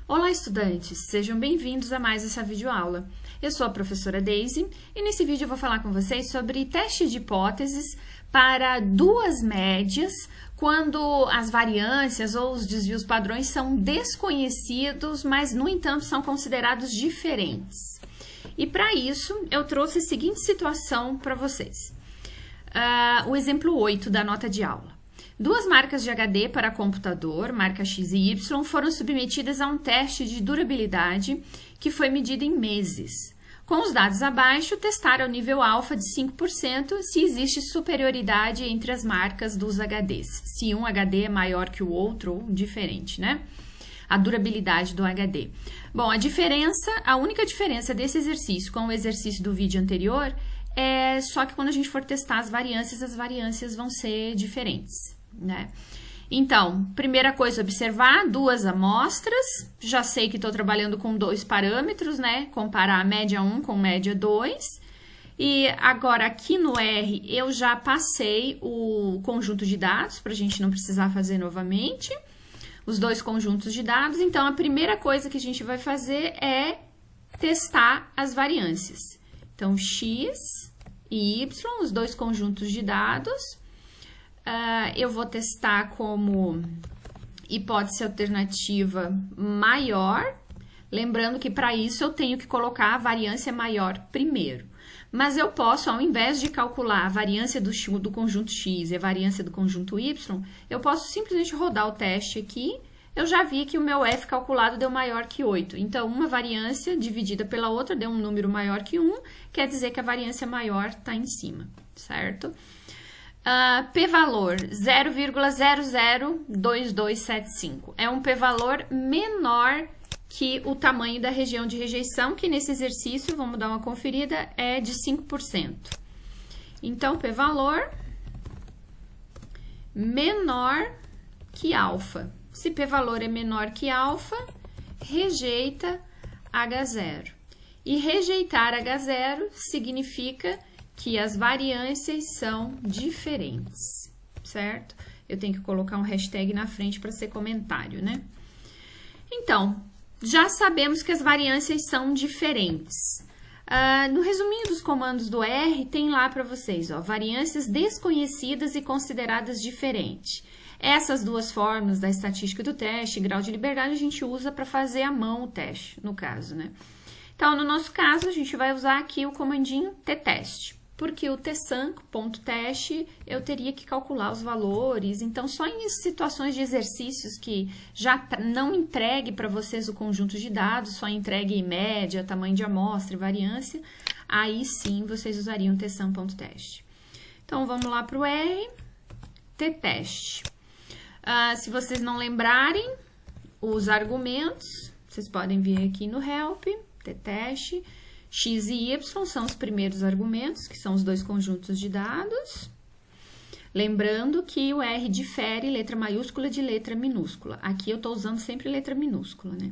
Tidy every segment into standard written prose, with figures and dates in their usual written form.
Olá, estudantes! Sejam bem-vindos a mais essa videoaula. Eu sou a professora Daisy e nesse vídeo eu vou falar com vocês sobre teste de hipóteses para duas médias quando as variâncias ou os desvios padrões são desconhecidos, mas, no entanto, são considerados diferentes. E para isso, eu trouxe a seguinte situação para vocês. O exemplo 8 da nota de aula. Duas marcas de HD para computador, marca X e Y, foram submetidas a um teste de durabilidade que foi medido em meses. Com os dados abaixo, testaram o nível alfa de 5% se existe superioridade entre as marcas dos HDs. Se um HD é maior que o outro ou diferente, né? A durabilidade do HD. Bom, a única diferença desse exercício com o exercício do vídeo anterior é só que quando a gente for testar as variâncias vão ser diferentes, né? Então, primeira coisa, observar duas amostras. Já sei que estou trabalhando com dois parâmetros, né? Comparar a média 1 com média 2. E agora, aqui no R, eu já passei o conjunto de dados, para a gente não precisar fazer novamente. Os dois conjuntos de dados. Então, a primeira coisa que a gente vai fazer é testar as variâncias. Então, X e Y, os dois conjuntos de dados. Eu vou testar como hipótese alternativa maior, lembrando que para isso eu tenho que colocar a variância maior primeiro. Mas eu posso, ao invés de calcular a variância do conjunto X e a variância do conjunto Y, eu posso simplesmente rodar o teste aqui. Eu já vi que o meu F calculado deu maior que 8. Então, uma variância dividida pela outra deu um número maior que 1, quer dizer que a variância maior está em cima, certo? P-valor 0,002275 é um p-valor menor que o tamanho da região de rejeição, que nesse exercício, vamos dar uma conferida, é de 5%. Então, p-valor menor que alfa. Se p-valor é menor que alfa, rejeita H0. E rejeitar H0 significa que as variâncias são diferentes, certo? Eu tenho que colocar um hashtag na frente para ser comentário, né? Então, já sabemos que as variâncias são diferentes. No resuminho dos comandos do R, tem lá para vocês, ó, variâncias desconhecidas e consideradas diferentes. Essas duas formas da estatística do teste, grau de liberdade, a gente usa para fazer à mão o teste, no caso, né? Então, no nosso caso, a gente vai usar aqui o comandinho tTeste. Porque o tsum.teste eu teria que calcular os valores. Então, só em situações de exercícios que já não entregue para vocês o conjunto de dados, só entregue média, tamanho de amostra e variância, aí sim vocês usariam tsum.teste. Então, vamos lá para o R, tTeste. Se vocês não lembrarem os argumentos, vocês podem vir aqui no help, tTeste. X e Y são os primeiros argumentos, que são os dois conjuntos de dados. Lembrando que o R difere letra maiúscula de letra minúscula. Aqui eu estou usando sempre letra minúscula, né?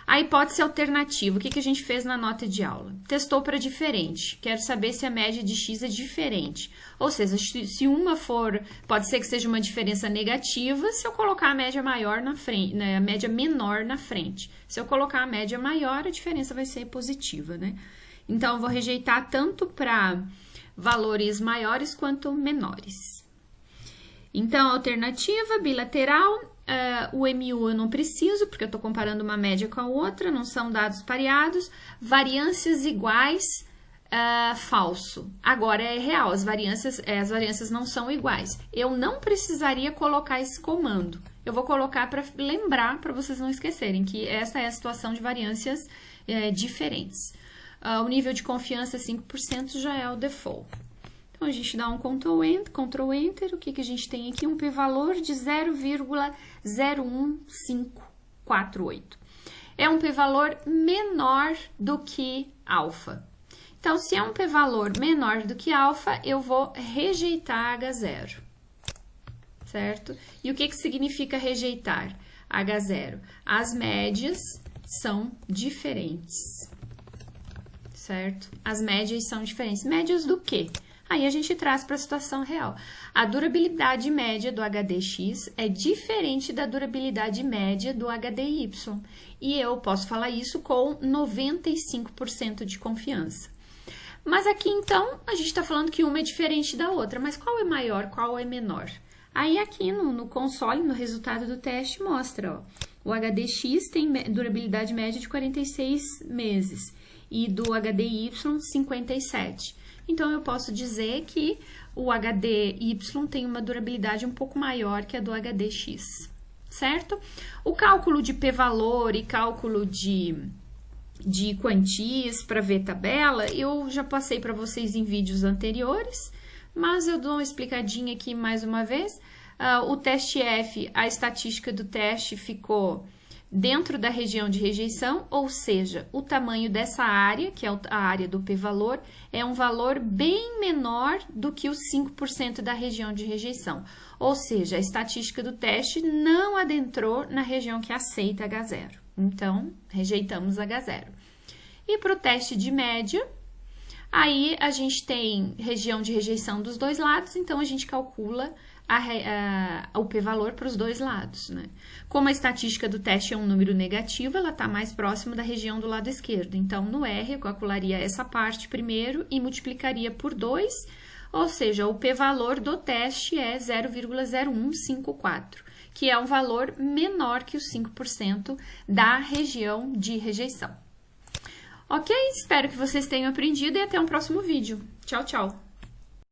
A hipótese alternativa, o que a gente fez na nota de aula? Testou para diferente. Quero saber se a média de X é diferente. Ou seja, se uma for, pode ser que seja uma diferença negativa, se eu colocar a média maior na frente, né, a média menor na frente. Se eu colocar a média maior, a diferença vai ser positiva, né? Então, eu vou rejeitar tanto para valores maiores quanto menores. Então, alternativa bilateral. O MU eu não preciso, porque eu estou comparando uma média com a outra, não são dados pareados. Variâncias iguais, falso. Agora é real, as variâncias não são iguais. Eu não precisaria colocar esse comando. Eu vou colocar para lembrar, para vocês não esquecerem, que essa é a situação de variâncias diferentes. O nível de confiança 5% já é o default. Então, a gente dá um Ctrl Enter, o que a gente tem aqui? Um p-valor de 0,01548. É um p-valor menor do que alfa. Então, se é um p-valor menor do que alfa, eu vou rejeitar H0, certo? E o que significa rejeitar H0? As médias são diferentes, certo? As médias são diferentes. Médias do quê? Aí a gente traz para a situação real. A durabilidade média do HDX é diferente da durabilidade média do HDY. E eu posso falar isso com 95% de confiança. Mas aqui, então, a gente está falando que uma é diferente da outra. Mas qual é maior, qual é menor? Aí aqui no console, no resultado do teste, mostra, ó, o HDX tem durabilidade média de 46 meses e do HDY 57. Então, eu posso dizer que o HDY tem uma durabilidade um pouco maior que a do HDX, certo? O cálculo de p-valor e cálculo de quantias para ver tabela, eu já passei para vocês em vídeos anteriores, mas eu dou uma explicadinha aqui mais uma vez. O teste F, a estatística do teste ficou dentro da região de rejeição, ou seja, o tamanho dessa área, que é a área do p-valor, é um valor bem menor do que os 5% da região de rejeição. Ou seja, a estatística do teste não adentrou na região que aceita H0. Então, rejeitamos H0. E para o teste de média, aí a gente tem região de rejeição dos dois lados, então a gente calcula o p-valor para os dois lados, né? Como a estatística do teste é um número negativo, ela está mais próxima da região do lado esquerdo. Então, no R, eu calcularia essa parte primeiro e multiplicaria por 2, ou seja, o p-valor do teste é 0,0154, que é um valor menor que os 5% da região de rejeição. Ok? Espero que vocês tenham aprendido e até um próximo vídeo. Tchau, tchau!